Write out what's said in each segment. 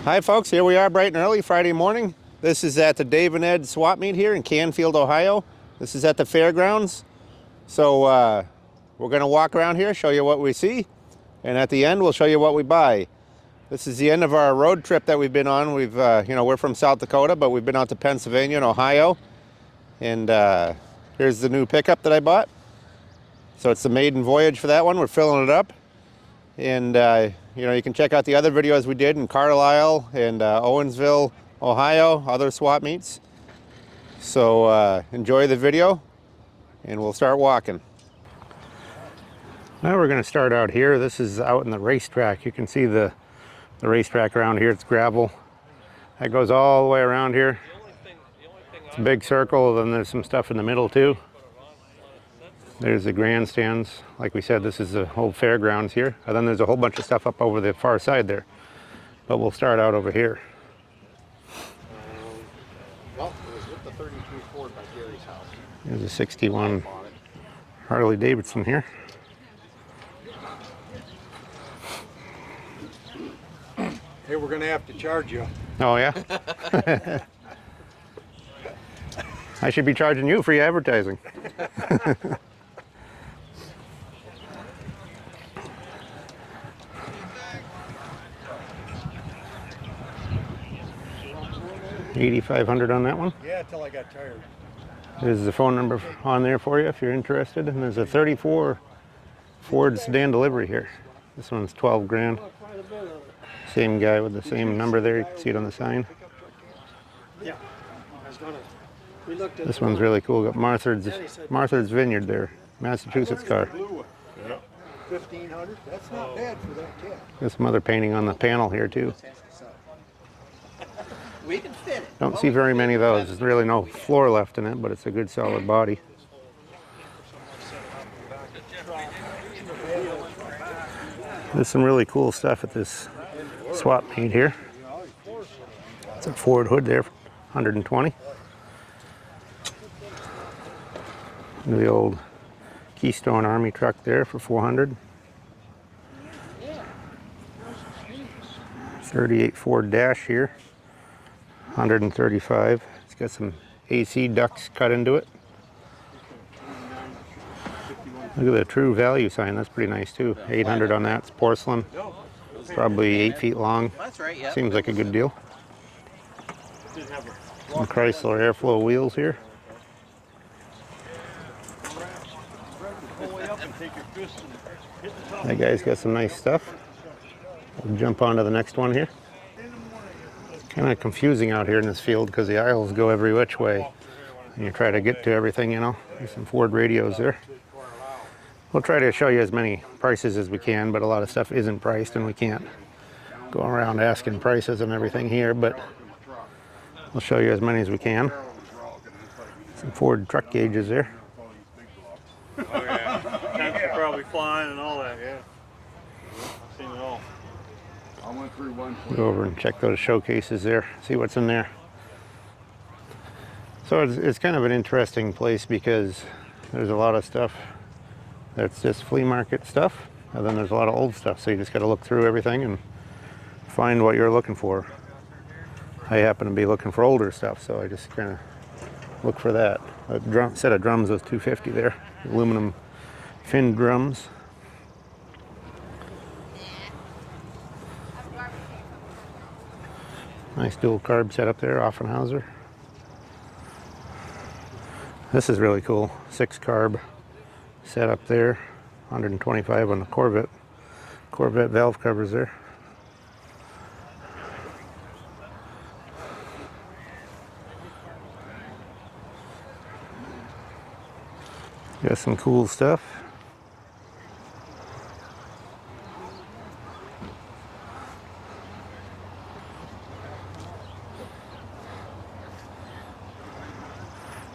Hi folks, here we are bright and early Friday morning. This is at the Dave and Ed swap meet here in Canfield, Ohio. This is at the fairgrounds. So we're going to walk around here, show you what we see, and at the end we'll show you what we buy. This is the end of our road trip that we've been on. We're from South Dakota, but we've been out to Pennsylvania and Ohio. And here's the new pickup that I bought. So it's the maiden voyage for that one. We're filling it up. And you can check out the other videos we did in Carlisle and Owensville, Ohio, other swap meets. So enjoy the video and we'll start walking. Now we're going to start out here. This is out in the racetrack. You can see the racetrack around here. It's gravel. That goes all the way around here. It's a big circle, then there's some stuff in the middle too. There's the grandstands. Like we said, this is the whole fairgrounds here. And then there's a whole bunch of stuff up over the far side there. But we'll start out over here. Well, it was with the 32 Ford by Gary's house. There's a 61 Harley Davidson here. Hey, we're gonna have to charge you. Oh yeah? I should be charging you free advertising. $8,500 on that one. Yeah, until I got tired. There's the phone number on there for you if you're interested. And there's a 34 Ford sedan delivery here. This one's 12 grand. Same guy with the same number there. You can see it on the sign. Yeah. This one's really cool. Got Martha's Vineyard there. Massachusetts car. Yeah. 1,500. That's not bad for that cat. There's some other painting on the panel here too. We can fit it. Don't see very many of those. There's really no floor left in it, but it's a good solid body. There's some really cool stuff at this swap meet here. It's a Ford hood there, 120. The old Keystone Army truck there for 400. 38 Ford Dash here. 135. It's got some AC ducts cut into it. Look at the true value sign. That's pretty nice too. 800 on that. It's porcelain. Probably 8 feet long. That's right, yeah. Seems like a good deal. Some Chrysler Airflow wheels here. That guy's got some nice stuff. We'll jump on to the next one here. Kind of confusing out here in this field because the aisles go every which way. And you try to get to everything, you know. There's some Ford radios there. We'll try to show you as many prices as we can, but a lot of stuff isn't priced and we can't go around asking prices and everything here, but we'll show you as many as we can. Some Ford truck gauges there. Oh yeah, temps are probably flying and all that, yeah. I've seen it all. I went through one. Go over and check those showcases there, see what's in there. So it's kind of an interesting place because there's a lot of stuff that's just flea market stuff, and then there's a lot of old stuff, so you just got to look through everything and find what you're looking for. I happen to be looking for older stuff, so I just kind of look for that. A set of drums was $250 there, aluminum fin drums. Nice dual carb setup there, Offenhauser. This is really cool. 6 carb setup there. 125 on the Corvette. Corvette valve covers there. Got some cool stuff.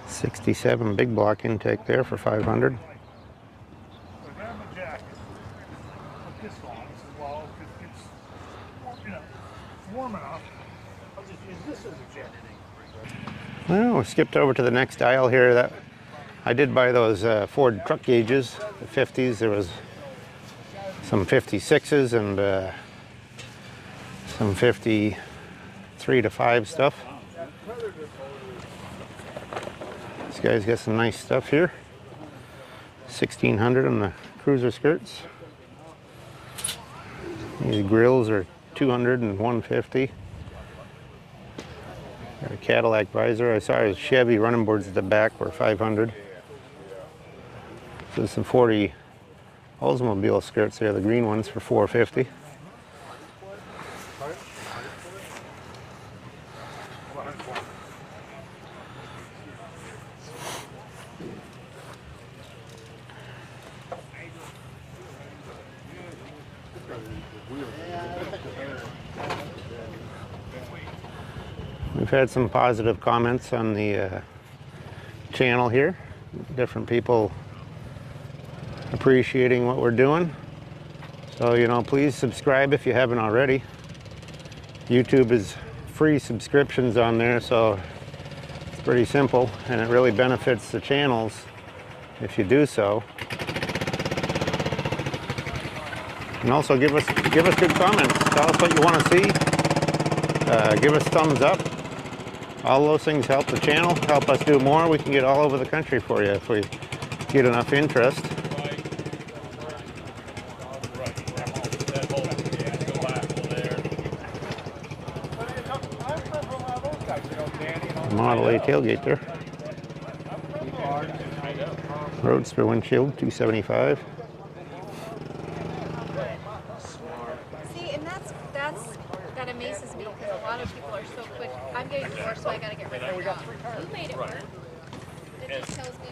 '67 big block intake there for 500. Well, we skipped over to the next aisle here. That I did buy those Ford truck gauges, the 50s. There was some 56s and some 50 3 to 5 stuff. This guy's got some nice stuff here. 1600 on the cruiser skirts. These grills are 200 and 150. Got a Cadillac visor. I saw a Chevy running boards at the back were 500. So there's some 40 Oldsmobile skirts there, the green ones for 450. We've had some positive comments on the channel here. Different people appreciating what we're doing. So, you know, please subscribe if you haven't already. YouTube is free subscriptions on there, so it's pretty simple, and it really benefits the channels if you do so. And also give us good comments. Tell us what you want to see. Give us thumbs up. All those things help the channel, help us do more. We can get all over the country for you if we get enough interest. Model A tailgate there. Roadster windshield, $275. See, and that amazes me because a lot of people are so quick. I'm getting divorced, so I gotta get rid of my dog. Who made it work? That just tells me.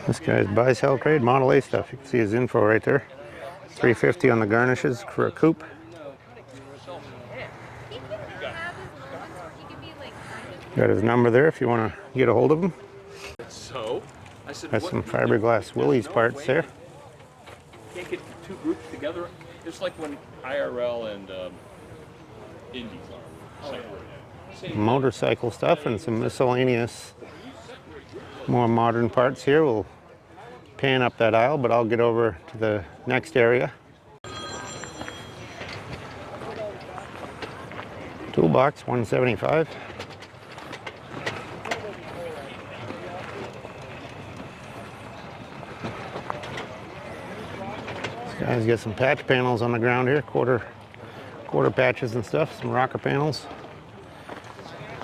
This guy's buy, sell, trade, Model A stuff. You can see his info right there. $350 on the garnishes for a coupe. Got his number there if you want to get a hold of him. So, I said, Got some fiberglass Willys parts there. Can't get two groups together. It's like when IRL and Indies are separated. Motorcycle stuff and some miscellaneous, more modern parts here. We'll pan up that aisle, but I'll get over to the next area. Toolbox, $175. This guy's got some patch panels on the ground here, quarter patches and stuff, some rocker panels.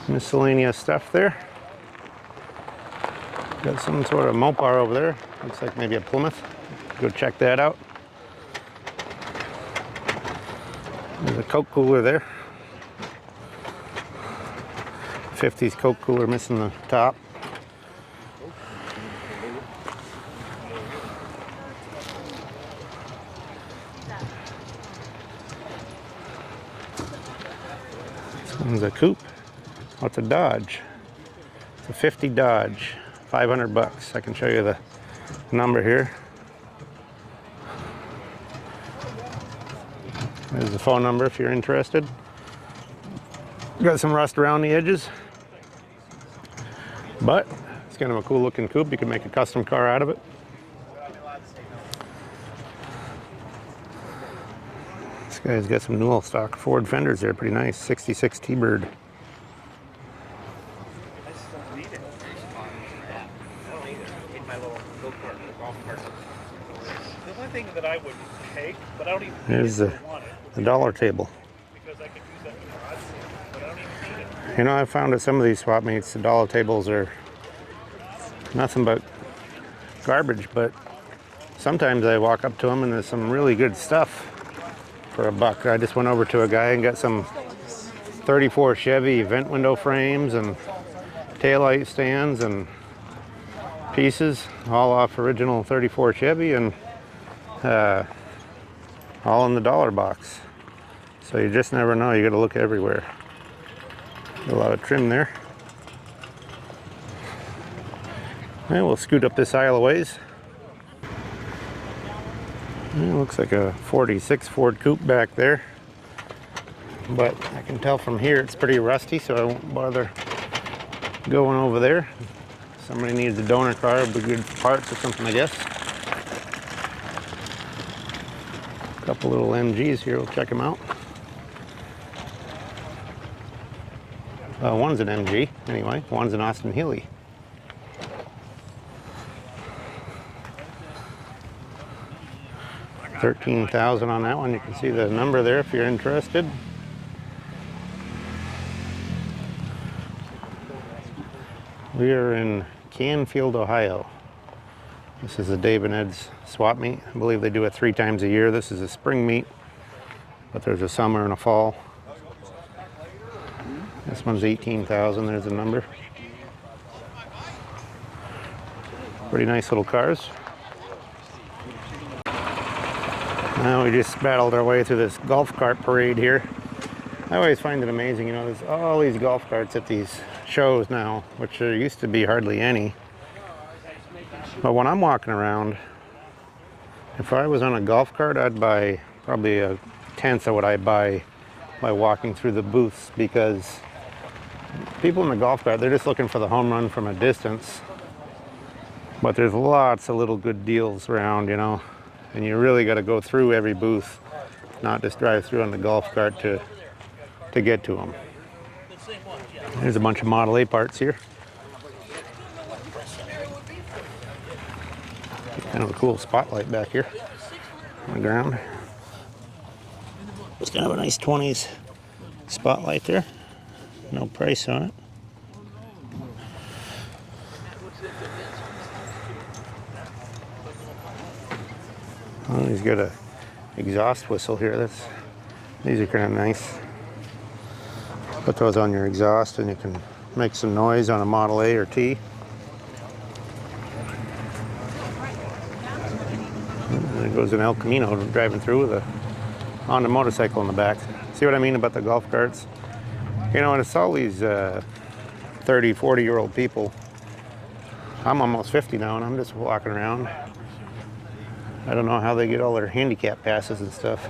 Miscellaneous stuff there. Got some sort of Mopar over there. Looks like maybe a Plymouth. Go check that out. There's a Coke cooler there. 50s Coke cooler missing the top. This one's a coupe. Oh, it's a Dodge. It's a 50 Dodge. 500 bucks. I can show you the number here. There's the phone number if you're interested. Got some rust around the edges, but it's kind of a cool looking coupe. You can make a custom car out of it. This guy's got some Newell stock Ford fenders there, pretty nice. 66 T-Bird. The only thing that I would take, but I don't even There's the dollar table. because I could use that in the garage, but I don't even need it. You know, I found at some of these swap meets, the dollar tables are nothing but garbage, but sometimes I walk up to them and there's some really good stuff for $1. I just went over to a guy and got some 34 Chevy vent window frames and taillight stands and pieces, all off original 34 Chevy, and all in the dollar box. So you just never know, you gotta look everywhere. A lot of trim there. And we'll scoot up this aisle a ways. It looks like a 46 Ford Coupe back there, but I can tell from here it's pretty rusty, so I won't bother going over there. Somebody needs a donor car, it'd be good for parts or something, I guess. A couple little MGs here, we'll check them out. One's an MG, anyway. One's an Austin Healey. $13,000 on that one. You can see the number there if you're interested. We are in Canfield, Ohio. This is a Dave and Ed's swap meet. I believe they do it 3 times a year. This is a spring meet, but there's a summer and a fall. This one's 18,000. There's the number. Pretty nice little cars. Now we just battled our way through this golf cart parade here. I always find it amazing, you know, there's all these golf carts at these shows now, which there used to be hardly any. But when I'm walking around, if I was on a golf cart, I'd buy probably a tenth of what I buy by walking through the booths, because people in the golf cart, they're just looking for the home run from a distance. But there's lots of little good deals around, you know, and you really got to go through every booth, not just drive through on the golf cart to get to them. There's a bunch of Model A parts here. Kind of a cool spotlight back here on the ground. It's kind of a nice 20s spotlight there. No price on it. Oh, he's got a exhaust whistle here. These are kind of nice. Put those on your exhaust and you can make some noise on a Model A or T. And there goes an El Camino driving through with a Honda motorcycle in the back. See what I mean about the golf carts? You know, and it's all these 30, 40-year-old people. I'm almost 50 now and I'm just walking around. I don't know how they get all their handicap passes and stuff.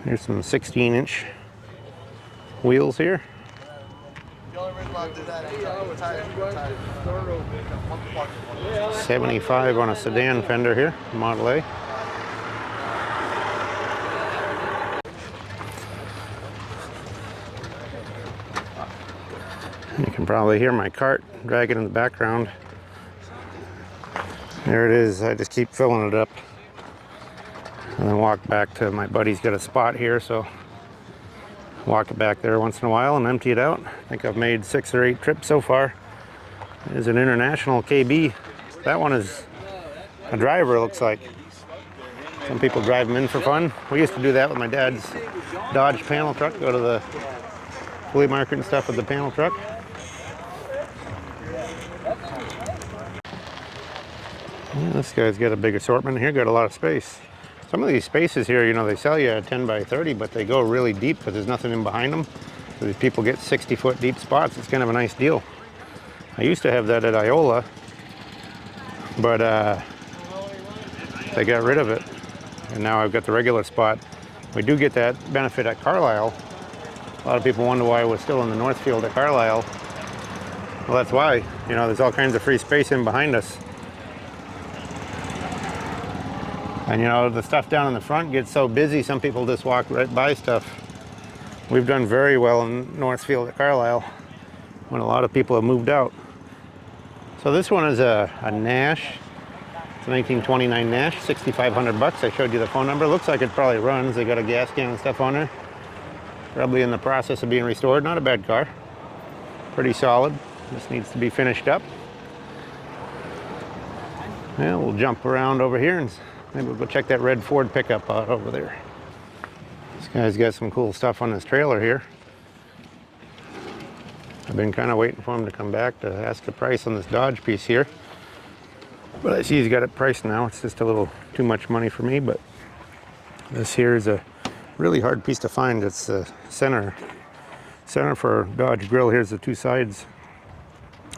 Here's some 16-inch wheels here. 75 on a sedan fender here, Model A. You can probably hear my cart dragging in the background. There it is. I just keep filling it up and then walk back to my buddy's got a spot here, so walk it back there once in a while and empty it out. I think I've made 6 or 8 trips so far. There's an International KB. That one is a driver, it looks like. Some people drive them in for fun. We used to do that with my dad's Dodge panel truck, go to the flea market and stuff with the panel truck. Yeah, this guy's got a big assortment here, got a lot of space. Some of these spaces here, you know, they sell you a 10 by 30, but they go really deep because there's nothing in behind them. So these people get 60-foot deep spots. It's kind of a nice deal. I used to have that at Iola, but they got rid of it. And now I've got the regular spot. We do get that benefit at Carlisle. A lot of people wonder why I was still in the Northfield at Carlisle. Well, that's why. You know, there's all kinds of free space in behind us. And you know, the stuff down in the front gets so busy, some people just walk right by stuff. We've done very well in Northfield at Carlisle when a lot of people have moved out. So this one is a Nash. It's a 1929 Nash, 6,500 bucks. I showed you the phone number. Looks like it probably runs. They got a gas can and stuff on there. Probably in the process of being restored. Not a bad car. Pretty solid. Just needs to be finished up. Yeah, we'll jump around over here and maybe we'll go check that red Ford pickup out over there. This guy's got some cool stuff on his trailer here. I've been kind of waiting for him to come back to ask the price on this Dodge piece here. But I see he's got it priced now. It's just a little too much money for me, but this here is a really hard piece to find. It's the center for Dodge grill. Here's the 2 sides.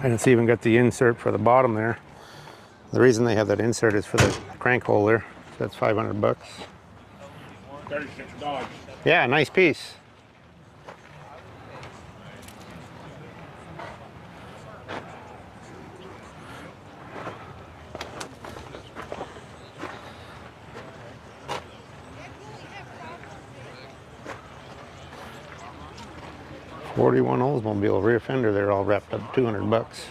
And it's even got the insert for the bottom there. The reason they have that insert is for the crank hole there. So that's 500 bucks. 36 Dodge. Yeah, nice piece. 41 Oldsmobile rear fender there, all wrapped up, 200 bucks.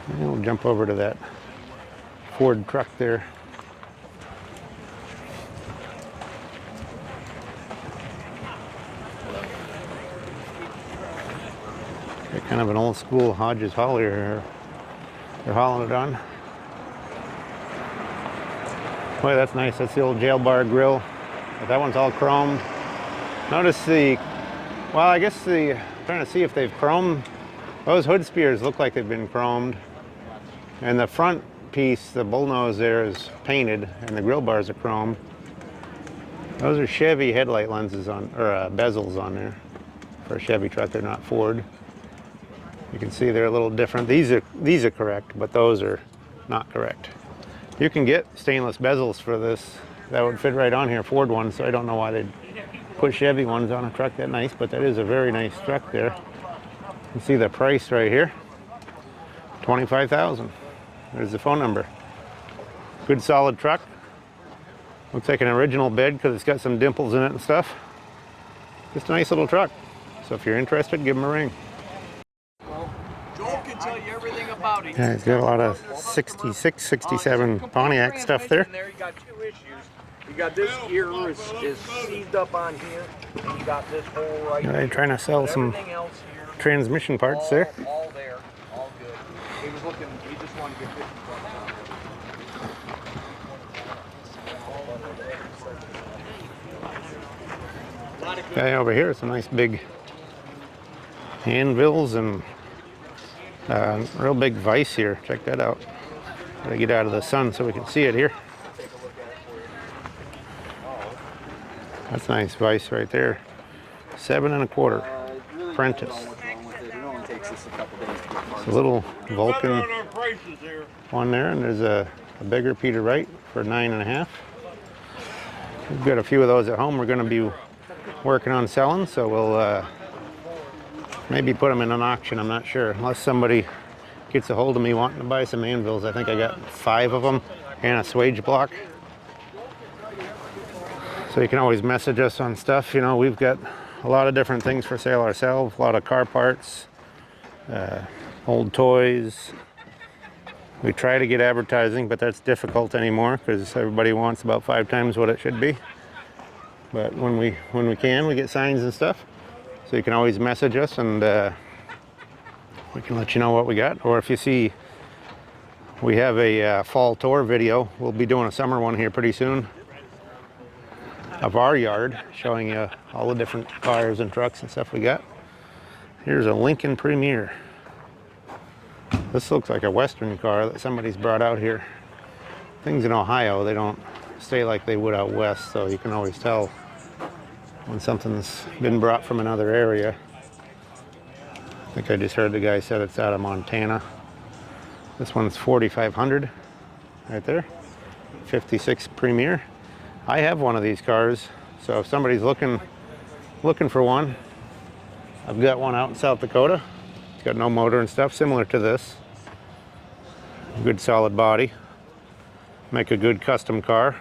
And we'll jump over to that Ford truck there. Got kind of an old school Hodges hauler here. They're hauling it on. Boy, that's nice. That's the old jail bar grill. But that one's all chromed. Notice well, I guess trying to see if they've chromed. Those hood spears look like they've been chromed. And the front piece, the bullnose there, is painted, and the grill bars are chromed. Those are Chevy headlight lenses or bezels on there. For a Chevy truck, they're not Ford. You can see they're a little different. These are correct, but those are not correct. You can get stainless bezels for this. That would fit right on here, Ford ones, so I don't know why they'd put Chevy ones on a truck that nice, but that is a very nice truck there. You can see the price right here, $25,000. There's the phone number. Good solid truck. Looks like an original bed because it's got some dimples in it and stuff. Just a nice little truck. So if you're interested, give them a ring. Joel can tell you everything about it. Yeah, he's got a lot of 66, 67 Pontiac stuff there. You got two issues. You got this gear is seized up on here, and you got this hole right Yeah, here. they're trying to sell some Everything else here, transmission parts there. all there, all good. He was looking, he just wanted to get 50 bucks on it. Okay, over here, some nice big anvils and real big vise here. Check that out. Gotta get out of the sun so we can see it here. That's a nice vise right there. 7 1/4. Prentice. It's a little Vulcan one there, and there's a bigger Peter Wright for 9 1/2. We've got a few of those at home we're going to be working on selling, so we'll maybe put them in an auction. I'm not sure, unless somebody gets a hold of me wanting to buy some anvils. I think I got 5 of them and a swage block. So you can always message us on stuff. You know, we've got a lot of different things for sale ourselves, a lot of car parts, old toys. We try to get advertising, but that's difficult anymore because everybody wants about 5 times what it should be. But when we can, we get signs and stuff. So you can always message us, and we can let you know what we got. Or if you see we have a fall tour video, we'll be doing a summer one here pretty soon of our yard, showing you all the different cars and trucks and stuff we got. Here's a Lincoln Premier. This looks like a Western car that somebody's brought out here. Things in Ohio, they don't stay like they would out west, so you can always tell when something's been brought from another area. I think I just heard the guy said it's out of Montana. This one's 4,500 right there. 56 Premier. I have one of these cars, so if somebody's looking for one, I've got one out in South Dakota. It's got no motor and stuff, similar to this. Good solid body. Make a good custom car.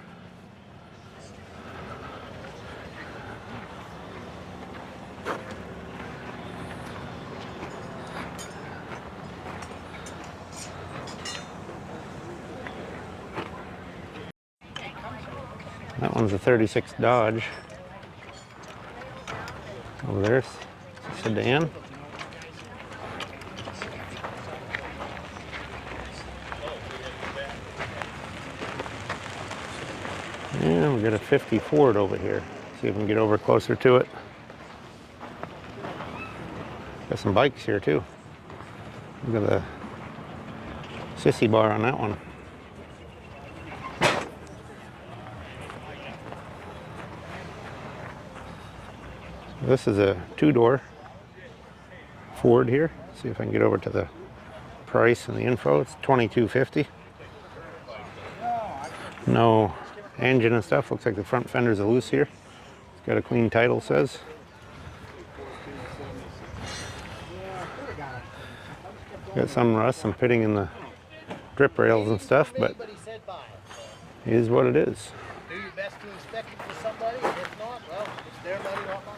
That one's a 36 Dodge. Over there's a sedan. And we got a 50 Ford over here. See if we can get over closer to it. Got some bikes here too. Look at the sissy bar on that one. This is a 2-door Ford here. See if I can get over to the price and the info. It's $22.50. No engine and stuff. Looks like the front fenders are loose here. It's got a clean title, says. Got some rust, some pitting in the drip rails and stuff, but it is what it is. Do your best to inspect it for somebody. If not, well, it's their money, not mine.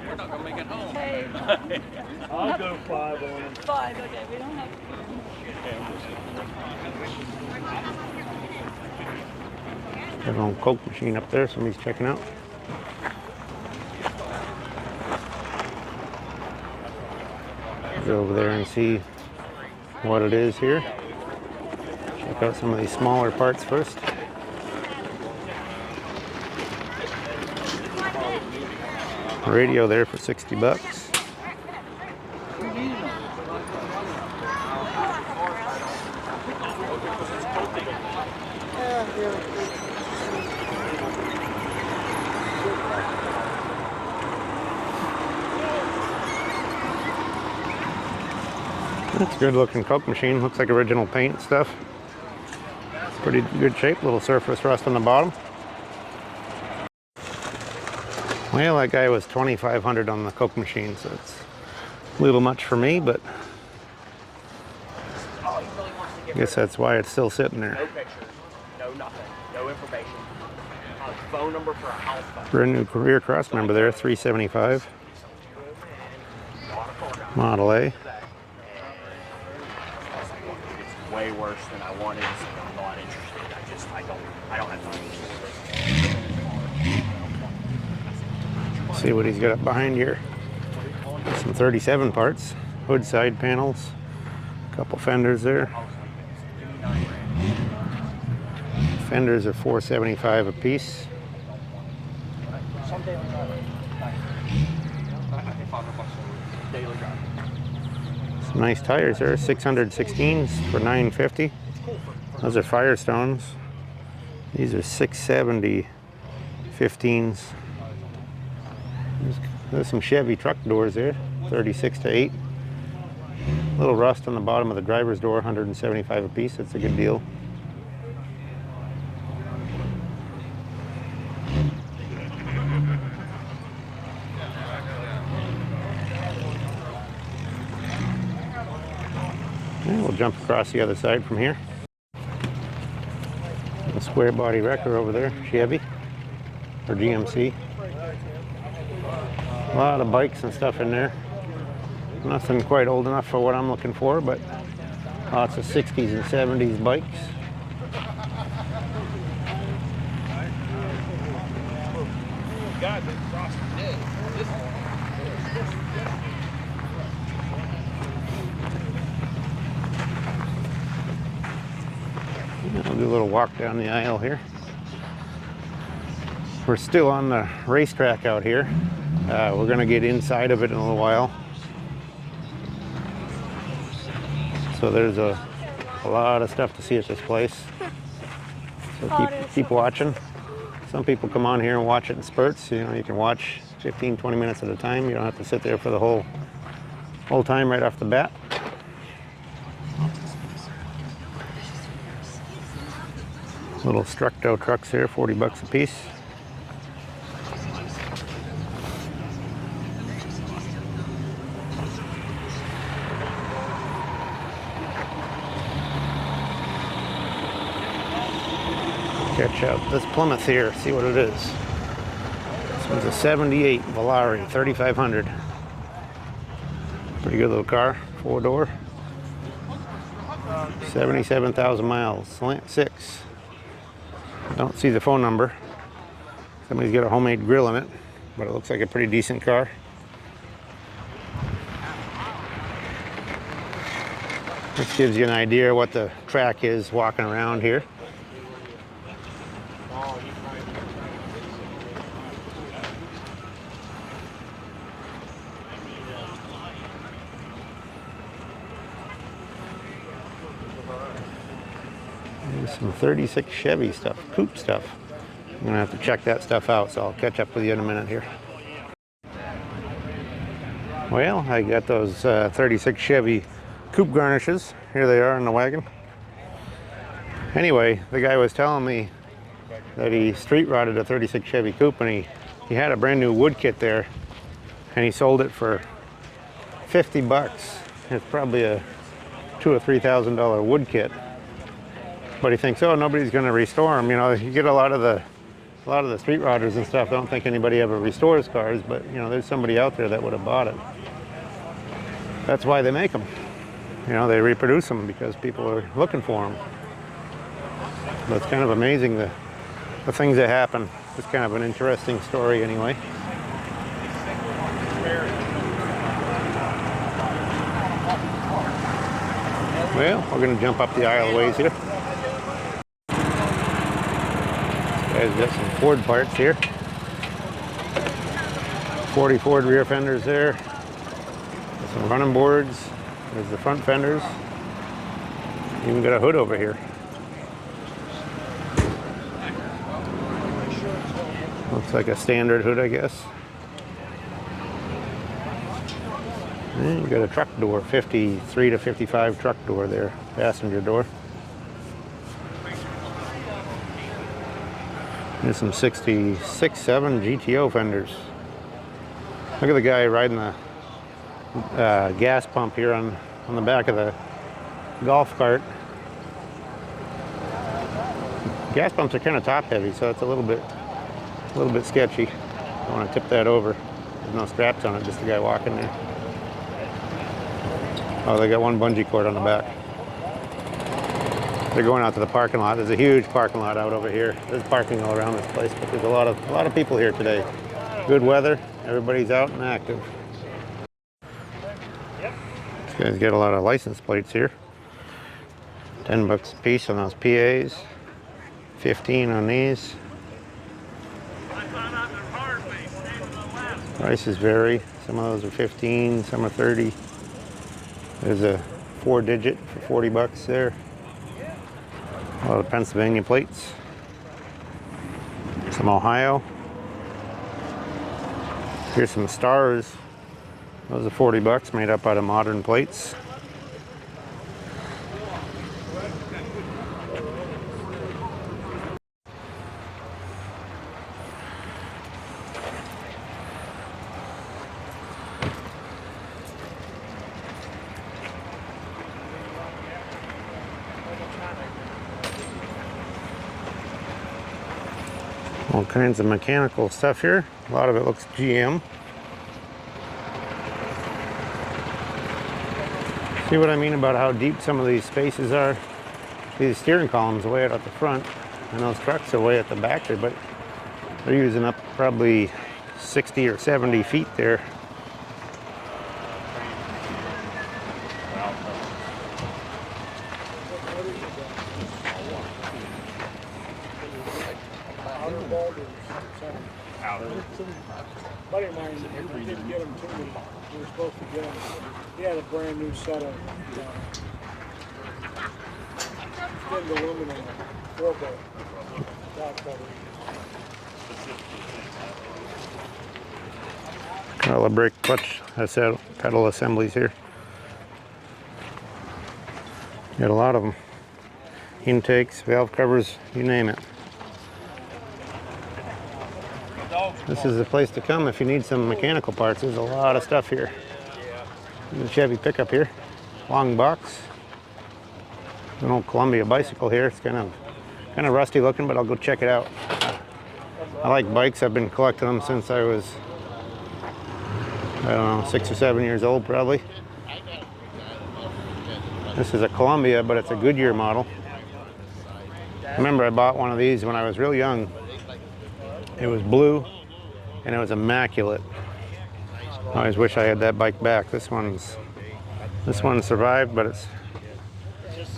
You're not gonna make it home. Hey, I'll go 5 on them. 5, okay, we don't have There's an old Coke machine up there somebody's checking out. Go over there and see what it is here. Check out some of these smaller parts first. Radio there for 60 bucks. That's a good looking Coke machine. Looks like original paint and stuff. Pretty good shape. Little surface rust on the bottom. Well, that guy was $2,500 on the Coke machine, so it's a little much for me, but I guess that's why it's still sitting there. No pictures, no nothing, no information. Phone number for a house phone. Brand new career cross member there, $375. Model A. It's way worse than I wanted, so I'm not interested. I don't have time. See what he's got up behind here. Some 37 parts, hood side panels, a couple fenders there. Fenders are $475 a piece. Some nice tires there, 616s for $950. Those are Firestones. These are 670 15s. There's some Chevy truck doors there, 36 to 8. A little rust on the bottom of the driver's door, 175 a piece. That's a good deal. And we'll jump across the other side from here. A square body wrecker over there, Chevy or GMC. A lot of bikes and stuff in there. Nothing quite old enough for what I'm looking for, but lots of 60s and 70s bikes. I'll do a little walk down the aisle here. We're still on the racetrack out here. We're going to get inside of it in a little while. So there's a lot of stuff to see at this place. So keep watching. Some people come on here and watch it in spurts. You know, you can watch 15, 20 minutes at a time. You don't have to sit there for the whole time right off the bat. Little Structo trucks here, 40 bucks a piece. Catch out this Plymouth here, see what it is. This one's a 78 Volare, 3,500. Pretty good little car, 4-door. 77,000 miles, slant 6. Don't see the phone number. Somebody's got a homemade grill in it, but it looks like a pretty decent car. This gives you an idea what the track is walking around here. There's some 36 Chevy stuff, coupe stuff. I'm gonna have to check that stuff out, so I'll catch up with you in a minute here. Well, I got those 36 Chevy coupe garnishes. Here they are in the wagon. Anyway, the guy was telling me that he street rotted a 36 Chevy coupe, and he had a brand new wood kit there, and he sold it for 50 bucks. It's probably a $2,000 or $3,000 wood kit. Everybody thinks, oh, nobody's going to restore them. You know, you get a lot of the street rodders and stuff don't think anybody ever restores cars, but you know, there's somebody out there that would have bought it. That's why they make them. You know, they reproduce them because people are looking for them. But it's kind of amazing the things that happen. It's kind of an interesting story anyway. Well, we're going to jump up the aisle a ways here. This guy's got some Ford parts here. 40 Ford rear fenders there. Got some running boards. There's the front fenders. Even got a hood over here. Looks like a standard hood, I guess. And you got a truck door, 53 to 55 truck door there, passenger door. There's some 66, 7 GTO fenders. Look at the guy riding the gas pump here on the back of the golf cart. Gas pumps are kind of top heavy, so it's a little bit sketchy. I want to tip that over. There's no straps on it, just the guy walking there. Oh, they got one bungee cord on the back. They're going out to the parking lot. There's a huge parking lot out over here. There's parking all around this place, but there's a lot of people here today. Good weather. Everybody's out and active. These guys get a lot of license plates here. $10 a piece on those PAs. 15 on these. Prices vary. Some of those are 15, some are 30. There's a 4-digit for $40 there. A lot of Pennsylvania plates. Some Ohio. Here's some stars. Those are $40 made up out of modern plates. All kinds of mechanical stuff here. A lot of it looks GM. See what I mean about how deep some of these spaces are? These steering columns are way out at the front, and those trucks are way at the back there, but they're using up probably 60 or 70 feet there. Buddy of mine didn't get them to me. We were supposed to get them. He had a brand new set of skinned aluminum floorboard top cover. All the brake, clutch, pedal assemblies here. Got a lot of them. Intakes, valve covers, you name it. This is the place to come if you need some mechanical parts. There's a lot of stuff here. There's a Chevy pickup here. Long box. An old Columbia bicycle here. It's kind of rusty looking, but I'll go check it out. I like bikes. I've been collecting them since I was, I don't know, 6 or 7 years old probably. This is a Columbia, but it's a Goodyear model. I remember I bought one of these when I was real young. It was blue and it was immaculate. I always wish I had that bike back. This one survived, but it's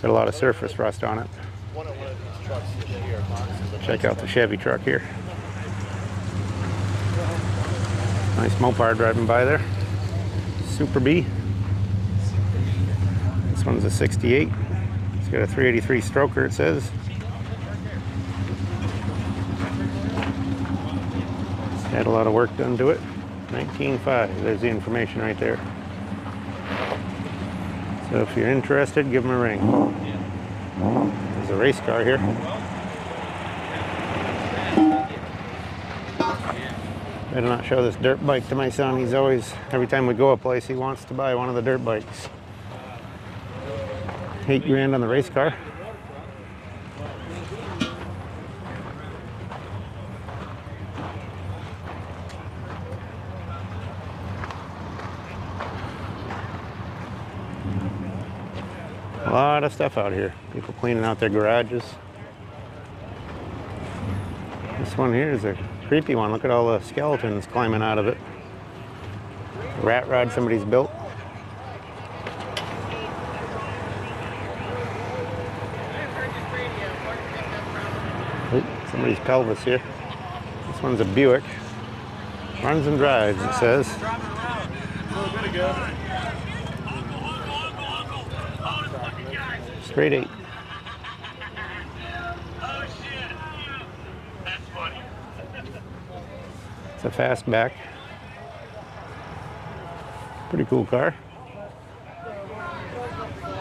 got a lot of surface rust on it. Check out the Chevy truck here. Nice Mopar driving by there. Super B. This one's a 68. It's got a 383 stroker, it says. Had a lot of work done to it. 19.5. There's the information right there. So if you're interested, give them a ring. There's a race car here. Better not show this dirt bike to my son. He's always, every time we go a place, he wants to buy one of the dirt bikes. $8 grand on the race car. lot of stuff out here. People cleaning out their garages. This one here is a creepy one. Look at all the skeletons climbing out of it. Rat rod somebody's built. Oop, somebody's pelvis here. This one's a Buick. Runs and drives, it says. Straight 8. It's a fastback. Pretty cool car.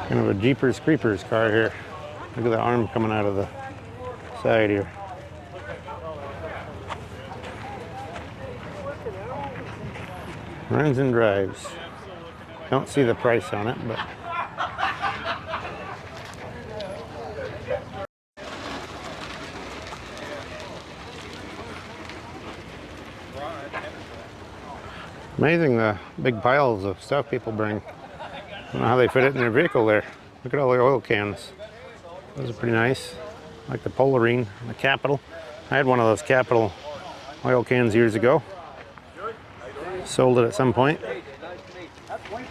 Kind of a Jeepers Creepers car here. Look at the arm coming out of the side here. Runs and drives. Don't see the price on it, but amazing the big piles of stuff people bring. I don't know how they fit it in their vehicle there. Look at all the oil cans. Those are pretty nice. I like the Polarine, the Capital. I had one of those Capital oil cans years ago. Sold it at some point.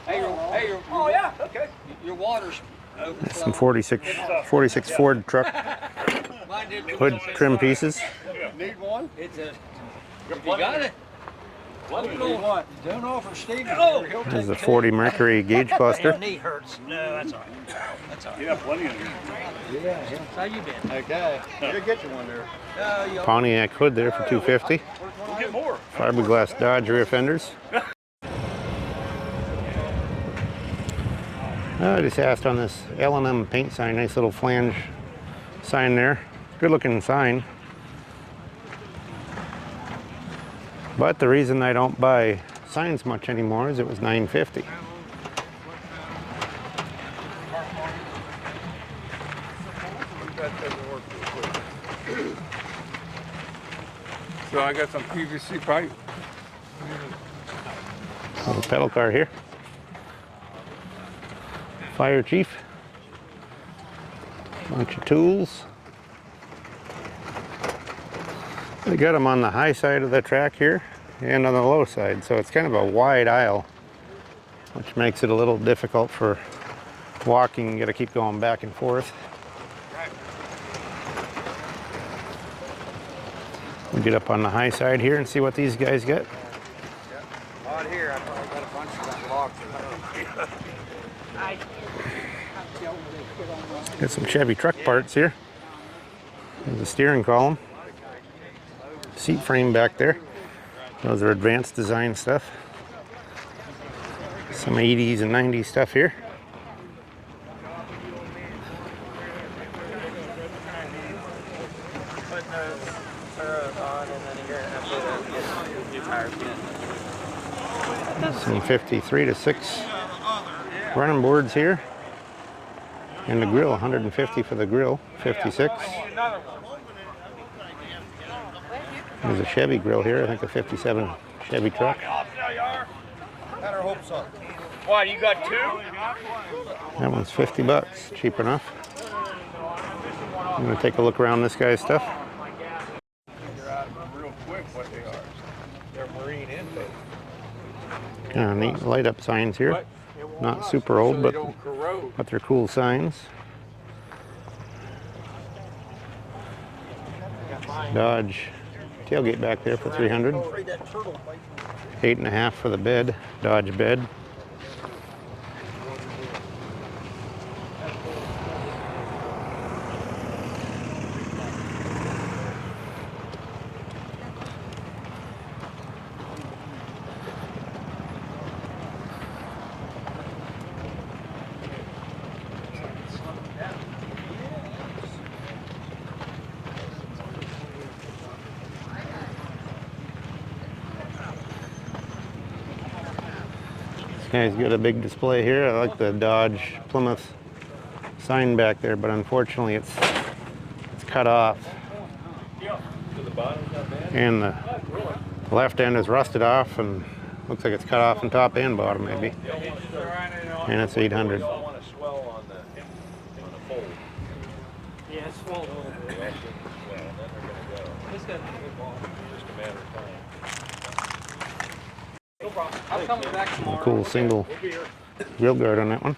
Oh yeah, okay. Your water's Some 46 Ford truck hood trim pieces. Need one? It's a. If you got it. What do you want? Don't offer Steve. Oh, There's the 40 Mercury gauge buster. knee hurts. No, that's all right. That's all right. Yeah, plenty of them. Yeah. How you been? Okay. You'll get you one there. Pontiac hood there for $250. We'll get more. Fiberglass Dodge rear fenders. I just asked on this L&M paint sign, nice little flange sign there. Good looking sign. But the reason I don't buy signs much anymore is it was $9.50. So I got some PVC pipe. Little pedal car here. Fire chief. Bunch of tools. They got them on the high side of the track here and on the low side, so it's kind of a wide aisle, which makes it a little difficult for walking. You got to keep going back and forth. We'll get up on the high side here and see what these guys get. On here, I probably got a bunch of that locked. Got some Chevy truck parts here. There's a steering column. Seat frame back there. Those are advanced design stuff. Some 80s and 90s stuff here. Some 53 to 6 running boards here. And the grill, 150 for the grill, 56. There's a Chevy grill here, I think a 57 Chevy truck. Better hope so. What, you got two? That one's $50, cheap enough. I'm gonna take a look around this guy's stuff. Figure out real quick what they are. They're marine intake. Kind of neat light up signs here. Not super old, but they're cool signs. Dodge tailgate back there for $300. 8.5 for the bed, Dodge bed. This guy's got a big display here. I like the Dodge Plymouth sign back there, but unfortunately it's cut off. And the left end is rusted off and looks like it's cut off in top and bottom maybe. And it's $800. I'm coming back tomorrow. Cool single grill guard on that one.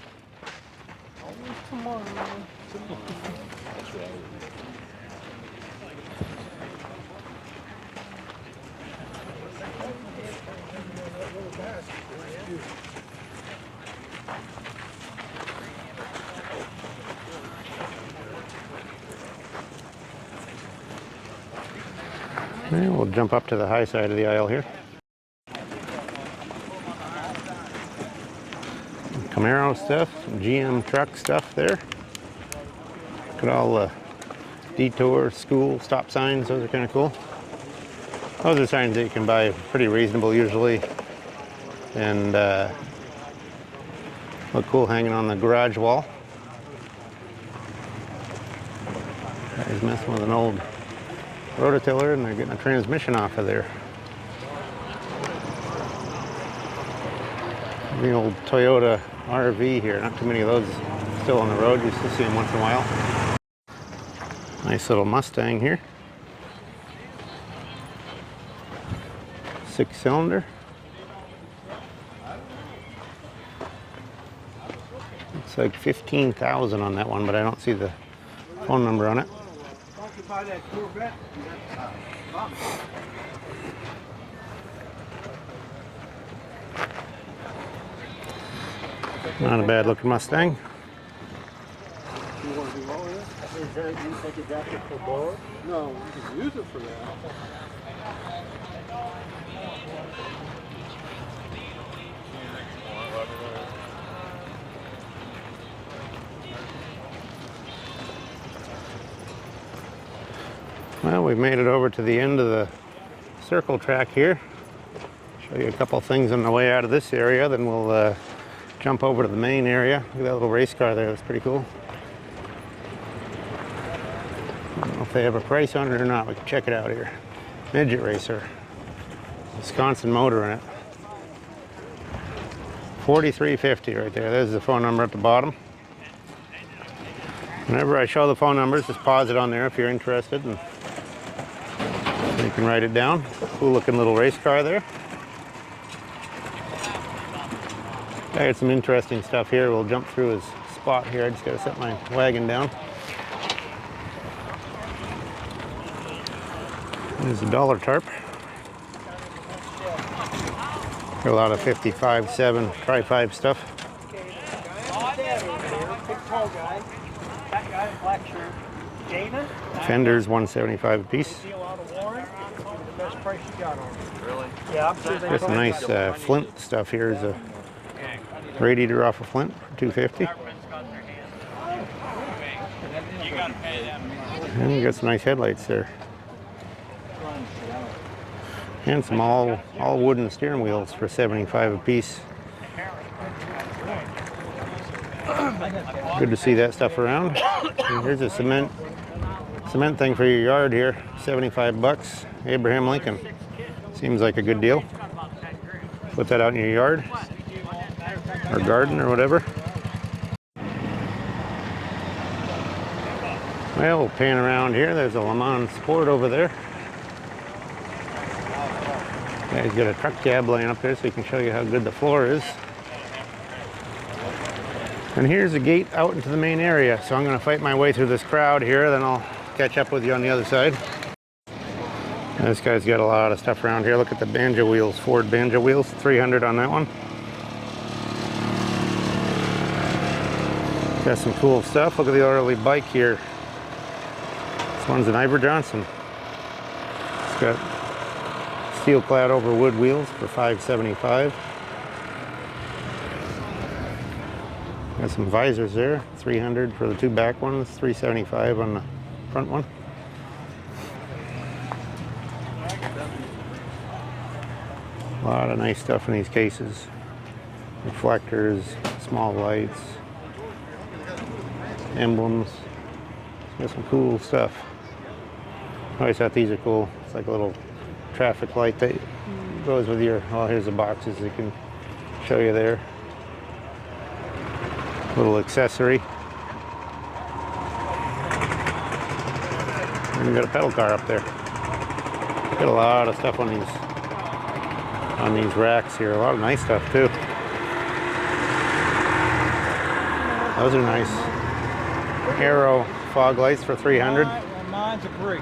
And we'll jump up to the high side of the aisle here. Camaro stuff, some GM truck stuff there. Look at all the detour, school, stop signs, those are kind of cool. Those are signs that you can buy pretty reasonable usually. And look cool hanging on the garage wall. Guy's messing with an old rototiller and they're getting a transmission off of there. The old Toyota RV here, not too many of those still on the road, you still see them once in a while. Nice little Mustang here. 6-cylinder. Looks like 15,000 on that one, but I don't see the phone number on it. Not a bad looking Mustang. You want to do all this? Is that, you think you got it for borrow? No, you can use it for that. Well, we've made it over to the end of the circle track here. Show you a couple things on the way out of this area, then we'll jump over to the main area. Look at that little race car there, that's pretty cool. I don't know if they have a price on it or not, we can check it out here. Midget Racer, Wisconsin motor in it. $43.50 right there, there's the phone number at the bottom. Whenever I show the phone numbers, just pause it on there if you're interested, and you can write it down. Cool looking little race car there. I got some interesting stuff here. We'll jump through his spot here. I just got to set my wagon down. There's a dollar tarp. Got a lot of 55.7 Tri-5 stuff. That guy in black shirt, Dana. Fenders, $175 a piece. Deal out of Warren. The best price you got on it. Really? Yeah, I'm sure they Got some nice Flint stuff here. Is a radiator off of Flint for $250. And you got some nice headlights there. And some all wooden steering wheels for $75 a piece. Good to see that stuff around. And here's a cement thing for your yard here, 75 bucks. Abraham Lincoln. Seems like a good deal. Put that out in your yard or garden or whatever. Well, we'll pan around here. There's a Le Mans Sport over there. Guy's got a truck cab laying up there so he can show you how good the floor is. And here's a gate out into the main area. So I'm going to fight my way through this crowd here, then I'll catch up with you on the other side. And this guy's got a lot of stuff around here. Look at the banjo wheels, Ford banjo wheels, $300 on that one. Got some cool stuff. Look at the early bike here. This one's an Iver Johnson. It's got steel clad over wood wheels for $575. Got some visors there, $300 for the two back ones, $375 on the front one. A lot of nice stuff in these cases. Reflectors, small lights, emblems. Got some cool stuff. I always thought these are cool. It's like a little traffic light that goes with your, oh, here's the boxes they can show you there. Little accessory. And we got a pedal car up there. Got a lot of stuff on these racks here. A lot of nice stuff too. Those are nice. Arrow fog lights for 300. Mine's a breeze.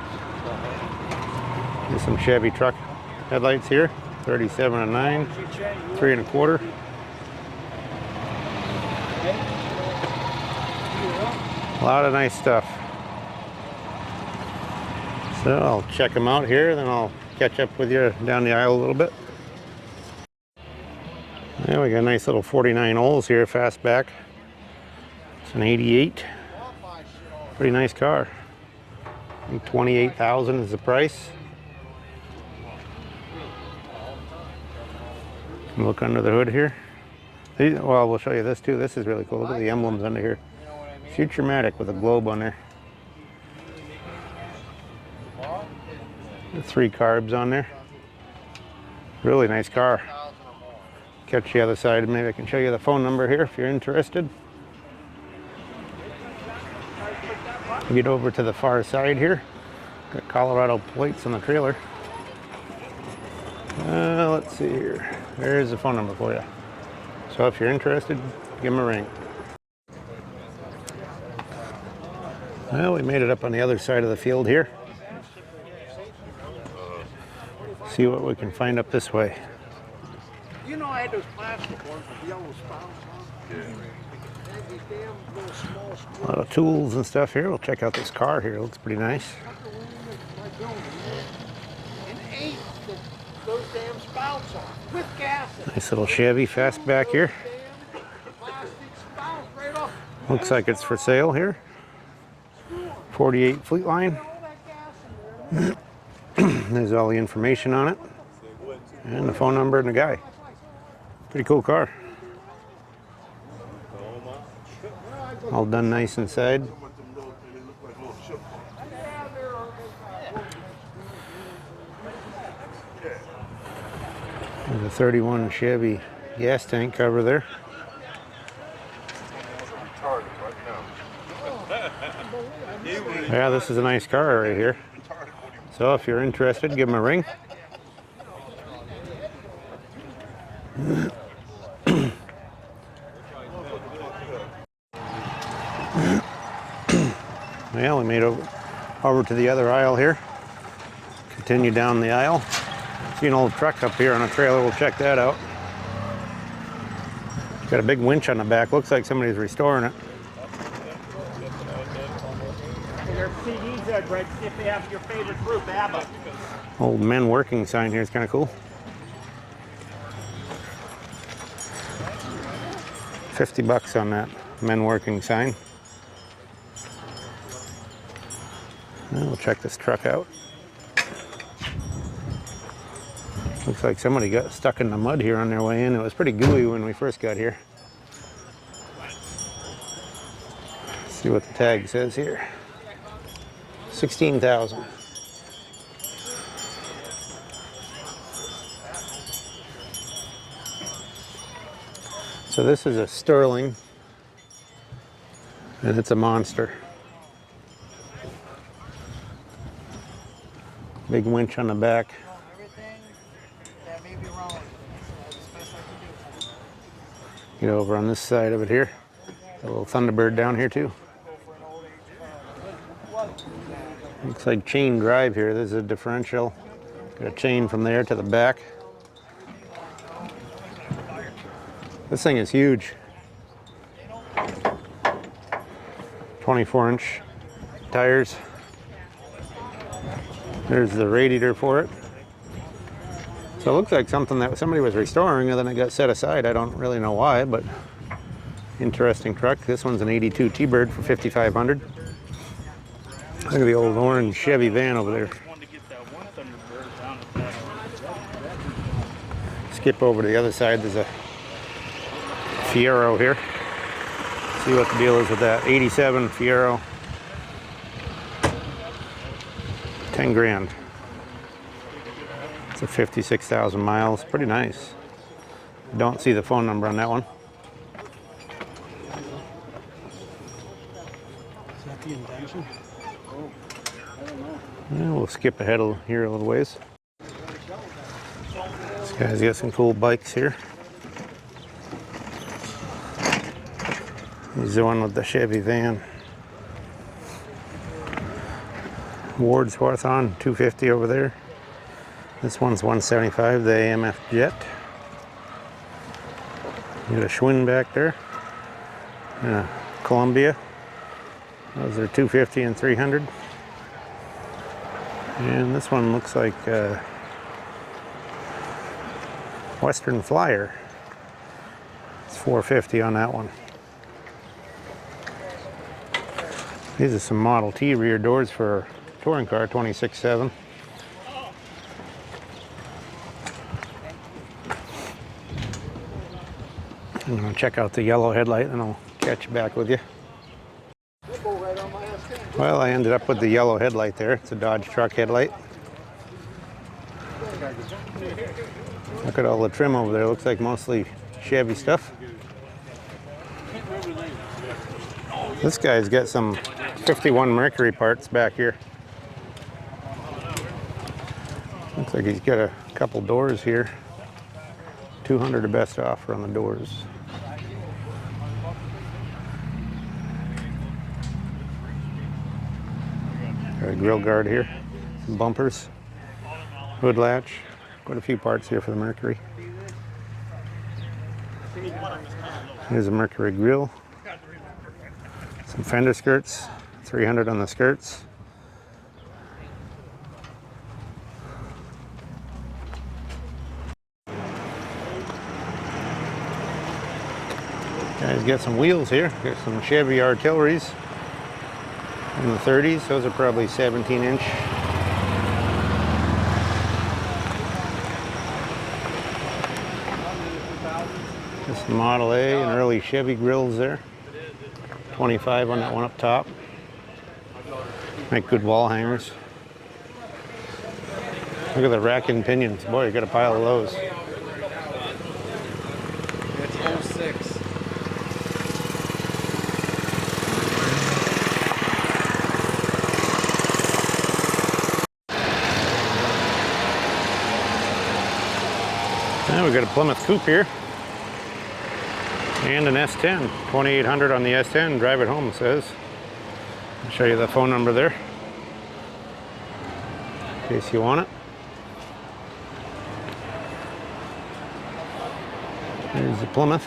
There's some Chevy truck headlights here. 37 and 9, 3 1/4. A lot of nice stuff. So I'll check them out here, then I'll catch up with you down the aisle a little bit. Yeah, we got a nice little 49 Olds here, fastback. It's an 88. Pretty nice car. I think 28,000 is the price. Look under the hood here. Well, we'll show you this too. This is really cool. Look at the emblems under here. Futuramatic with a globe on there. 3 carbs on there. Really nice car. Catch the other side. Maybe I can show you the phone number here if you're interested. Get over to the far side here. Got Colorado plates on the trailer. Let's see here. There's the phone number for you. So if you're interested, give them a ring. Well, we made it up on the other side of the field here. See what we can find up this way. You know I had those plastic ones with yellow spouts on? Yeah. These damn little small squirrels. A lot of tools and stuff here. We'll check out this car here. It looks pretty nice. And 8 those damn spouts on with gas in it. Nice little Chevy fastback here. Plastic spouts right off. Looks like it's for sale here. 48 Fleet Line. All that gas in there. There's all the information on it. And the phone number and the guy. Pretty cool car. All done nice inside. There's a 31 Chevy gas tank cover there. Yeah, this is a nice car right here. So if you're interested, give them a ring. Well, we made over to the other aisle here. Continue down the aisle. See an old truck up here on a trailer. We'll check that out. Got a big winch on the back. Looks like somebody's restoring it. Their CDs are right if they have your favorite group, ABBA. Old men working sign here is kind of cool. 50 bucks on that men working sign. Well, we'll check this truck out. Looks like somebody got stuck in the mud here on their way in. It was pretty gooey when we first got here. Let's see what the tag says here. 16,000. So this is a Sterling, and it's a monster. Big winch on the back. Everything that may be wrong. That's the best I can do. Get over on this side of it here. A little Thunderbird down here too. Looks like chain drive here. There's a differential. Got a chain from there to the back. This thing is huge. 24-inch tires. There's the radiator for it. So it looks like something that somebody was restoring and then it got set aside. I don't really know why, but interesting truck. This one's an 82 T-Bird for $5,500. Look at the old orange Chevy van over there. Skip over to the other side. There's a Fiero here. See what the deal is with that. 87 Fiero. 10 grand. It's a 56,000 miles. Pretty nice. Don't see the phone number on that one. Is that the intention? And we'll skip ahead here a little ways. This guy's got some cool bikes here. He's the one with the Chevy van. Ward's Hawthorne, 250 over there. This one's 175, the AMF Jet. You got a Schwinn back there. And a Columbia. Those are 250 and 300. And this one looks like Western Flyer. It's 450 on that one. These are some Model T rear doors for a touring car, 26.7. I'm going to check out the yellow headlight and I'll catch back with you. Well, I ended up with the yellow headlight there. It's a Dodge truck headlight. Look at all the trim over there. Looks like mostly Chevy stuff. This guy's got some 51 Mercury parts back here. Looks like he's got a couple doors here. 200 the best offer on the doors. Got a grill guard here, some bumpers, hood latch, quite a few parts here for the Mercury. Here's a Mercury grill, some fender skirts, 300 on the skirts. Guys, got some wheels here. Got some Chevy Artilleries in the 30s. Those are probably 17-inch. This is Model A and early Chevy grills there. 25 on that one up top. Make good wall hangers. Look at the rack and pinions. Boy, you got a pile of those. It's 06. Now we got a Plymouth Coupe here. And an S10. 2800 on the S10. Drive it home, it says. I'll show you the phone number there, in case you want it. There's the Plymouth.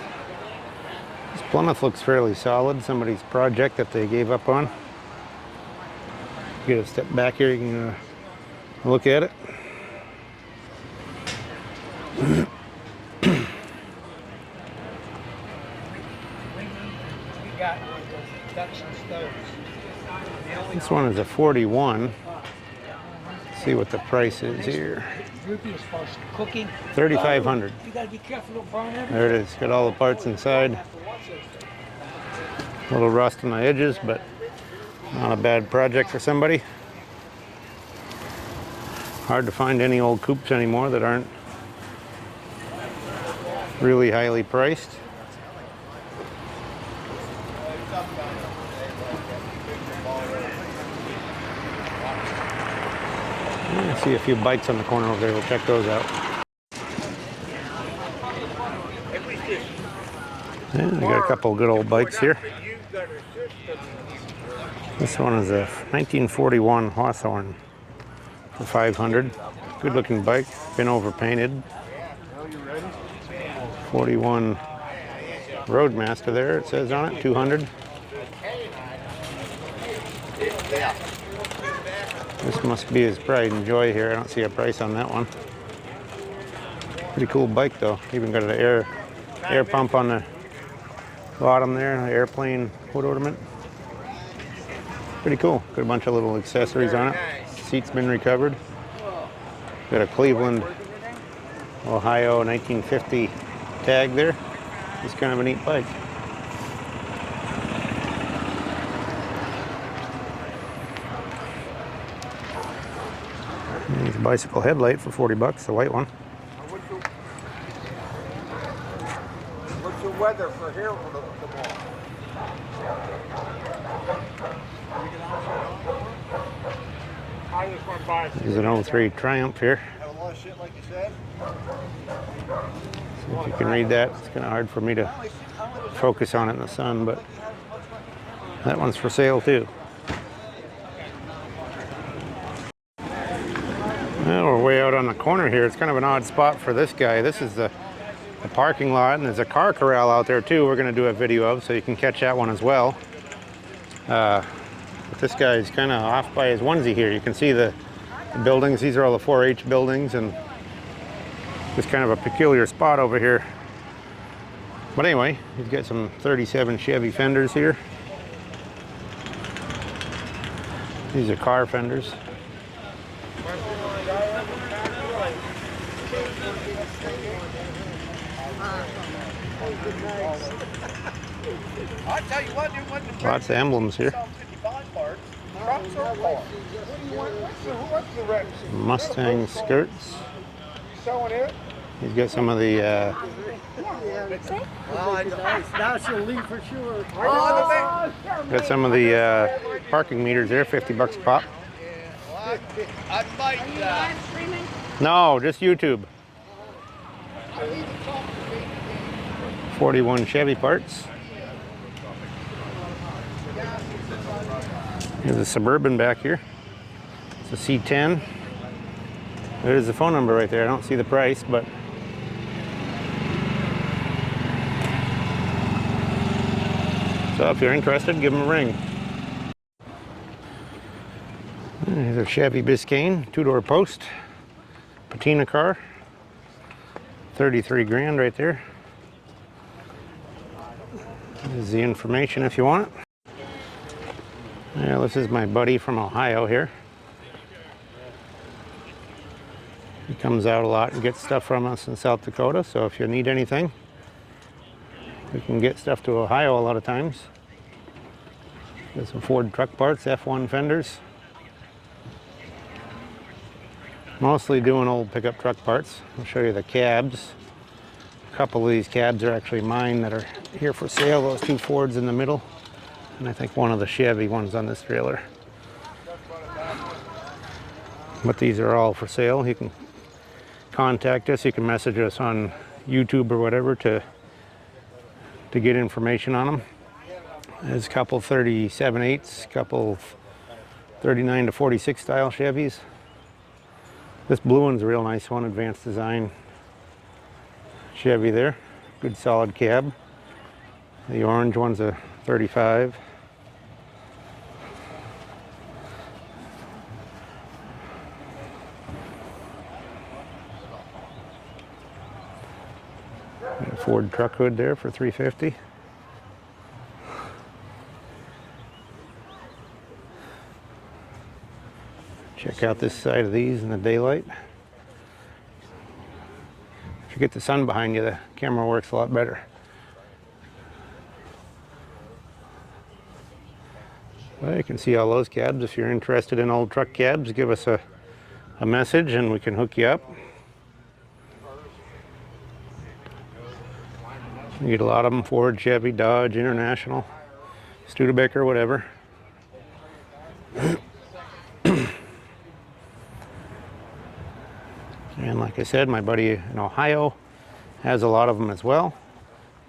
This Plymouth looks fairly solid. Somebody's project that they gave up on. Get a step back here, you can look at it. This one is a 41. Let's see what the price is here. 3,500. There it is. Got all the parts inside. A little rust on the edges, but not a bad project for somebody. Hard to find any old coupes anymore that aren't really highly priced. I see a few bikes on the corner over there. We'll check those out. Yeah, we got a couple of good old bikes here. This one is a 1941 Hawthorne for 500. Good looking bike, been overpainted. 41 Roadmaster there, it says on it, 200. This must be his pride and joy here. I don't see a price on that one. Pretty cool bike though. Even got an air pump on the bottom there, an airplane hood ornament. Pretty cool. Got a bunch of little accessories on it. Seat's been recovered. Got a Cleveland, Ohio 1950 tag there. It's kind of a neat bike. There's a bicycle headlight for 40 bucks, the white one. What's the weather for here tomorrow? I just went by. This is an 03 Triumph here. Have a lot of shit like you said. If you can read that, it's kind of hard for me to focus on it in the sun, but that one's for sale too. Well, we're way out on the corner here. It's kind of an odd spot for this guy. This is the parking lot, and there's a car corral out there too we're going to do a video of, so you can catch that one as well. But this guy's kind of off by his onesie here. You can see the buildings. These are all the 4-H buildings, and just kind of a peculiar spot over here. But anyway, he's got some 37 Chevy fenders here. These are car fenders. I tell you what, dude, when the Lots of emblems here. 55 parts, trucks are parts. What's the rest? Mustang skirts. Selling it? He's got some of the Now she'll leave for sure. got some of the parking meters there, 50 bucks a pop. I might. No, just YouTube. 41 Chevy parts. There's a Suburban back here. It's a C10. There's the phone number right there. I don't see the price, but so if you're interested, give them a ring. There's a Chevy Biscayne, 2-door post, patina car, 33 grand right there. There's the information if you want it. Yeah, this is my buddy from Ohio here. He comes out a lot and gets stuff from us in South Dakota, so if you need anything, we can get stuff to Ohio a lot of times. Got some Ford truck parts, F1 fenders. Mostly doing old pickup truck parts. I'll show you the cabs. A couple of these cabs are actually mine that are here for sale. Those 2 Fords in the middle. And I think one of the Chevy ones on this trailer. But these are all for sale. You can contact us. You can message us on YouTube or whatever to get information on them. There's a couple 37/8s, couple 39 to 46 style Chevys. This blue one's a real nice one, advanced design Chevy there. Good solid cab. The orange one's a 35. And a Ford truck hood there for $350. Check out this side of these in the daylight. If you get the sun behind you, the camera works a lot better. Well, you can see all those cabs. If you're interested in old truck cabs, give us a message and we can hook you up. You get a lot of them, Ford, Chevy, Dodge, International, Studebaker, whatever. And like I said, my buddy in Ohio has a lot of them as well,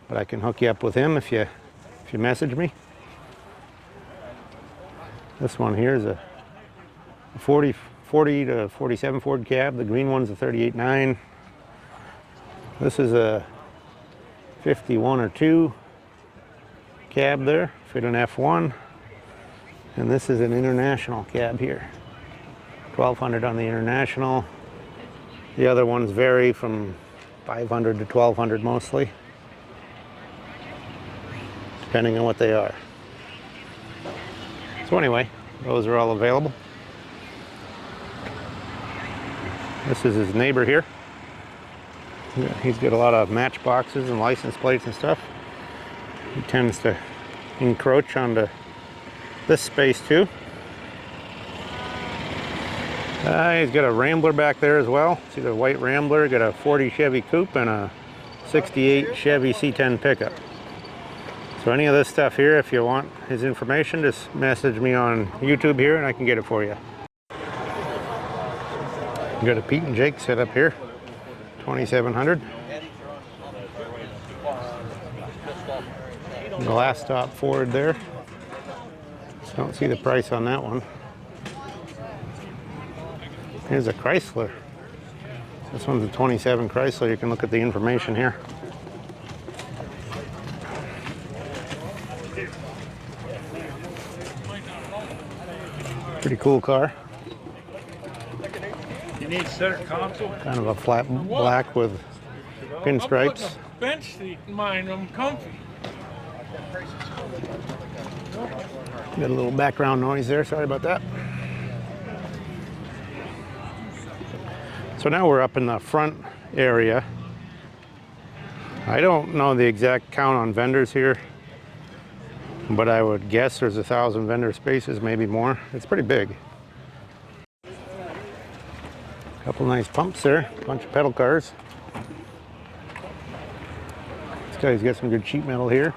but I can hook you up with him if you message me. This one here is a 40 to 47 Ford cab. The green one's a 38.9. This is a 51 or 2 cab there, fit an F1. And this is an International cab here. 1200 on the International. The other ones vary from 500 to 1200 mostly, depending on what they are. So anyway, those are all available. This is his neighbor here. He's got a lot of matchboxes and license plates and stuff. He tends to encroach onto this space too. He's got a Rambler back there as well. See the white Rambler, got a 40 Chevy Coupe and a 68 Chevy C10 pickup. So any of this stuff here, if you want his information, just message me on YouTube here and I can get it for you. We got a Pete and Jake set up here, 2700. Glass top Ford there. Just don't see the price on that one. Here's a Chrysler. This one's a 27 Chrysler. You can look at the information here. Pretty cool car. You need center console? Kind of a flat black with pinstripes. Bench seat in mine, I'm comfy. Got a little background noise there, sorry about that. So now we're up in the front area. I don't know the exact count on vendors here, but I would guess there's 1,000 vendor spaces, maybe more. It's pretty big. Couple nice pumps there, bunch of pedal cars. This guy's got some good sheet metal here.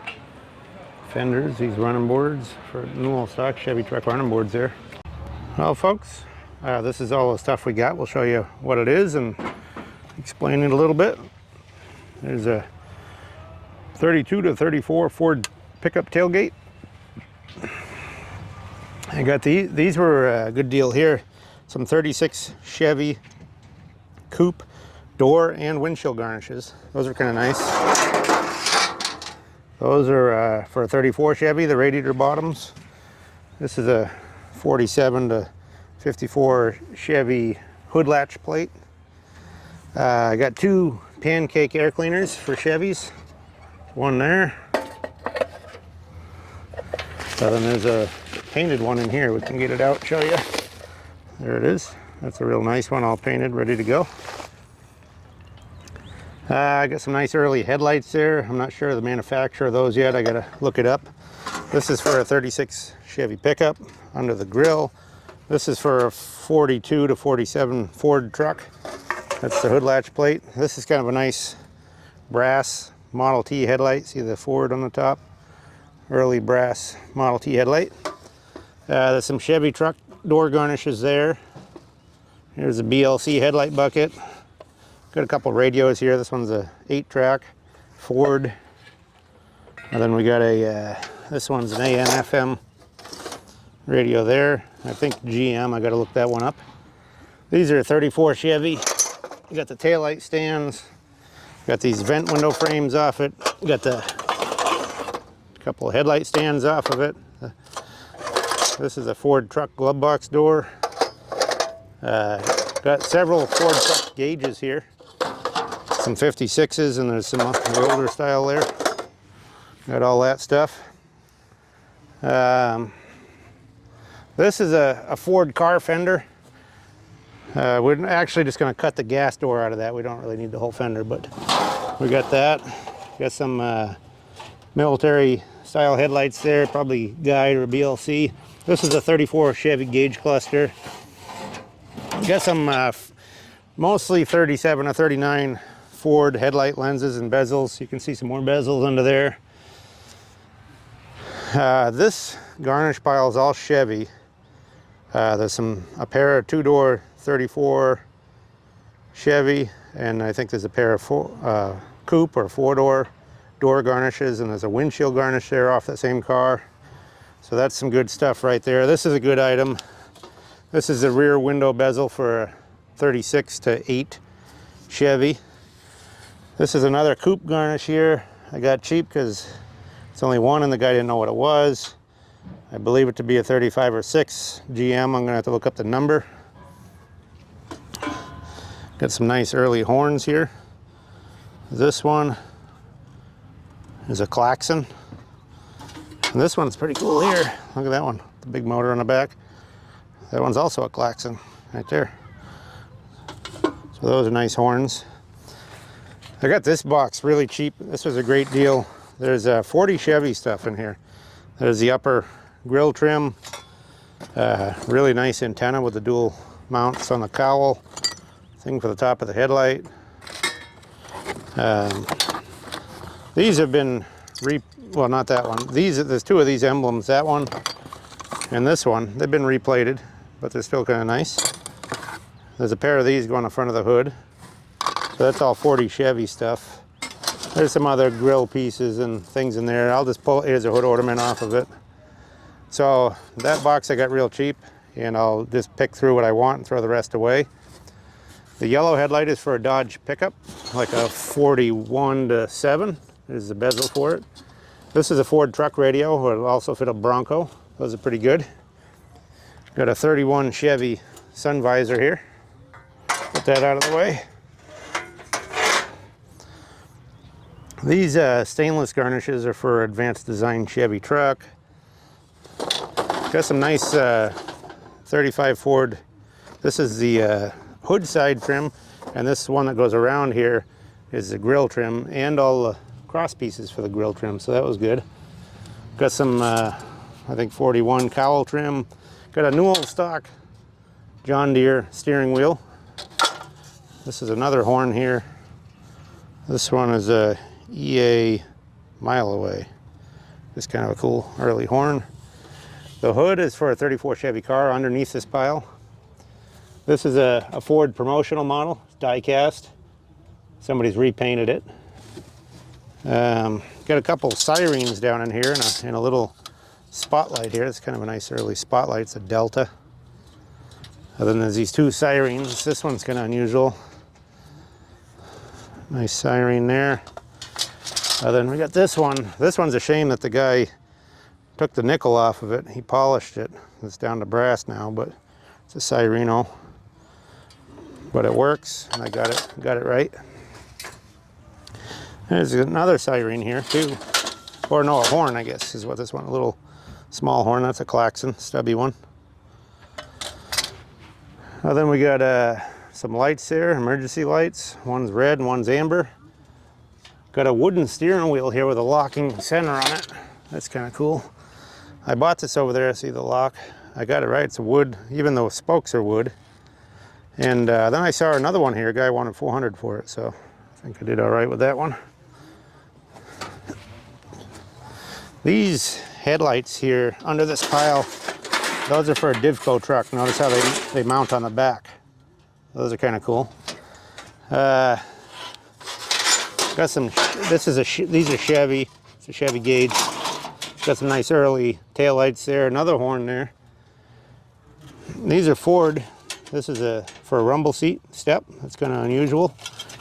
Fenders, these running boards for Newell stock Chevy truck running boards there. Well, folks, this is all the stuff we got. We'll show you what it is and explain it a little bit. There's a 32 to 34 Ford pickup tailgate. I got these were a good deal here. Some 36 Chevy coupe door and windshield garnishes. Those are kind of nice. Those are for a 34 Chevy, the radiator bottoms. This is a 47 to 54 Chevy hood latch plate. I got two pancake air cleaners for Chevys. One there. Then there's a painted one in here. We can get it out, show you. There it is. That's a real nice one, all painted, ready to go. I got some nice early headlights there. I'm not sure of the manufacturer of those yet. I gotta look it up. This is for a 36 Chevy pickup under the grill. This is for a 42 to 47 Ford truck. That's the hood latch plate. This is kind of a nice brass Model T headlight. See the Ford on the top? Early brass Model T headlight. There's some Chevy truck door garnishes there. Here's a BLC headlight bucket. Got a couple radios here. This one's a 8-track Ford. And then we got a, this one's an AM FM radio there. I think GM, I gotta look that one up. These are 34 Chevy. You got the taillight stands. Got these vent window frames off it. You got the couple of headlight stands off of it. This is a Ford truck glove box door. Got several Ford truck gauges here. Some 56s, and there's some older style there. Got all that stuff. This is a Ford car fender. We're actually just going to cut the gas door out of that. We don't really need the whole fender, but we got that. Got some military style headlights there, probably guide or BLC. This is a 34 Chevy gauge cluster. Got some mostly 37 or 39 Ford headlight lenses and bezels. You can see some more bezels under there. This garnish pile is all Chevy. There's a pair of two-door 34 Chevy, and I think there's a pair of coupe or four-door door garnishes, and there's a windshield garnish there off that same car. So that's some good stuff right there. This is a good item. This is a rear window bezel for a 36 to 8 Chevy. This is another coupe garnish here. I got cheap because it's only one and the guy didn't know what it was. I believe it to be a 35 or 6 GM. I'm gonna have to look up the number. Got some nice early horns here. This one is a klaxon. And this one's pretty cool here. Look at that one, the big motor on the back. That one's also a klaxon right there. So those are nice horns. I got this box really cheap. This was a great deal. There's 40 Chevy stuff in here. There's the upper grill trim. Really nice antenna with the dual mounts on the cowl. Thing for the top of the headlight. These have been well, not that one. There's two of these emblems. That one and this one. They've been replated, but they're still kind of nice. There's a pair of these going on the front of the hood. So that's all 40 Chevy stuff. There's some other grill pieces and things in there. I'll just pull, here's a hood ornament off of it. So that box I got real cheap, and I'll just pick through what I want and throw the rest away. The yellow headlight is for a Dodge pickup, like a 41-7 is the bezel for it. This is a Ford truck radio. It'll also fit a Bronco. Those are pretty good. Got a 31 Chevy sun visor here. Put that out of the way. These stainless garnishes are for advanced design Chevy truck. Got some nice 35 Ford. This is the hood side trim, and this one that goes around here is the grill trim and all the cross pieces for the grill trim, so that was good. Got some I think 41 cowl trim. Got a new old stock John Deere steering wheel. This is another horn here. This one is a EA Mile Away. It's kind of a cool early horn. The hood is for a 34 Chevy car underneath this pile. This is a Ford promotional model, die cast. Somebody's repainted it. Got a couple sirens down in here and a little spotlight here. It's kind of a nice early spotlight. It's a Delta. And then there's these two sirens. This one's kind of unusual. Nice siren there. And then we got this one. This one's a shame that the guy took the nickel off of it. He polished it. It's down to brass now, but it's a Sireno. But it works, and I got it right. There's another siren here too. Or no, a horn, I guess, is what this one, a little small horn. That's a klaxon, stubby one. Then we got some lights there, emergency lights. One's red and one's amber. Got a wooden steering wheel here with a locking center on it. That's kind of cool. I bought this over there, see the lock. I got it right, it's wood, even though spokes are wood. And then I saw another one here, a guy wanted $400 for it, so I think I did all right with that one. These headlights here under this pile, those are for a Divco truck. Notice how they mount on the back. Those are kind of cool. Got some, these are Chevy, it's a Chevy gauge. Got some nice early tail lights there, another horn there. These are Ford. This is for a rumble seat step. That's kind of unusual.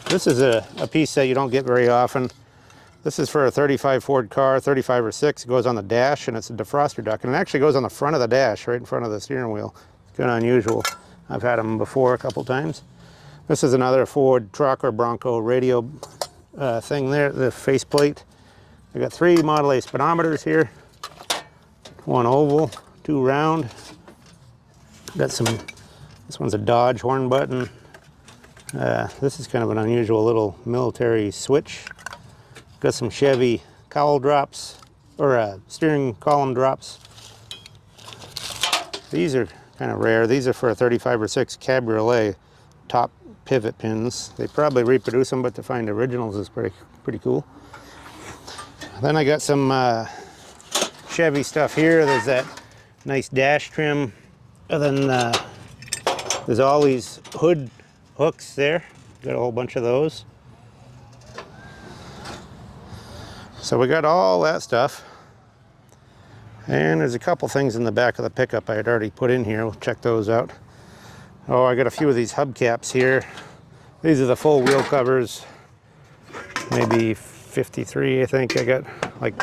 This is a piece that you don't get very often. This is for a 35 Ford car, 35 or 6. It goes on the dash, and it's a defroster duct. And it actually goes on the front of the dash, right in front of the steering wheel. It's kind of unusual. I've had them before a couple times. This is another Ford truck or Bronco radio thing there, the faceplate. I got 3 Model A speedometers here. One oval, 2 round. Got some, this one's a Dodge horn button. This is kind of an unusual little military switch. Got some Chevy cowl drops, or steering column drops. These are kind of rare. These are for a 35 or 6 cabriolet top pivot pins. They probably reproduce them, but to find originals is pretty cool. Then I got some Chevy stuff here. There's that nice dash trim. And then there's all these hood hooks there. Got a whole bunch of those. So we got all that stuff. And there's a couple things in the back of the pickup I had already put in here. We'll check those out. Oh, I got a few of these hubcaps here. These are the full wheel covers. Maybe 53, I think. I got like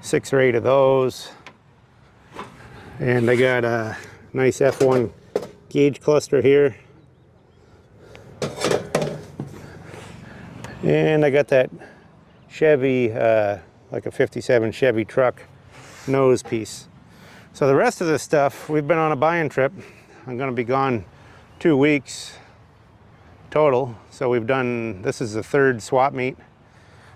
6 or 8 of those. And I got a nice F1 gauge cluster here. And I got that Chevy, like a 57 Chevy truck nose piece. So the rest of this stuff, we've been on a buying trip. I'm gonna be gone 2 weeks total. So we've done, this is the 3rd swap meet.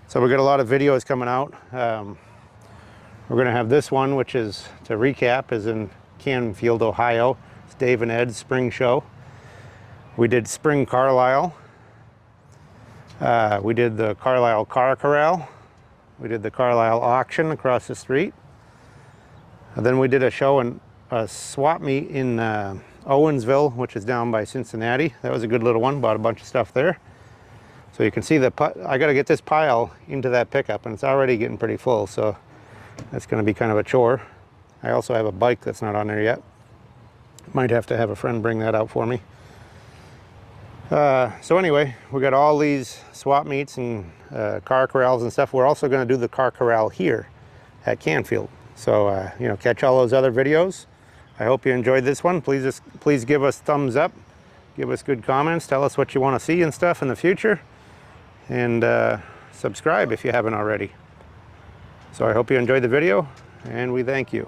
So we've got a lot of videos coming out. We're gonna have this one, which is, to recap, is in Canfield, Ohio. It's Dave and Ed's spring show. We did Spring Carlisle. We did the Carlisle Car Corral. We did the Carlisle auction across the street. And then we did a show and a swap meet in Owensville, which is down by Cincinnati. That was a good little one. Bought a bunch of stuff there. So you can see I got to get this pile into that pickup, and it's already getting pretty full. So that's going to be kind of a chore. I also have a bike that's not on there yet. Might have to have a friend bring that out for me. So anyway, we got all these swap meets and car corrals and stuff. We're also going to do the car corral here at Canfield. So you know, catch all those other videos. I hope you enjoyed this one. Please give us thumbs up, give us good comments, tell us what you want to see and stuff in the future, and subscribe if you haven't already. So I hope you enjoyed the video, and we thank you.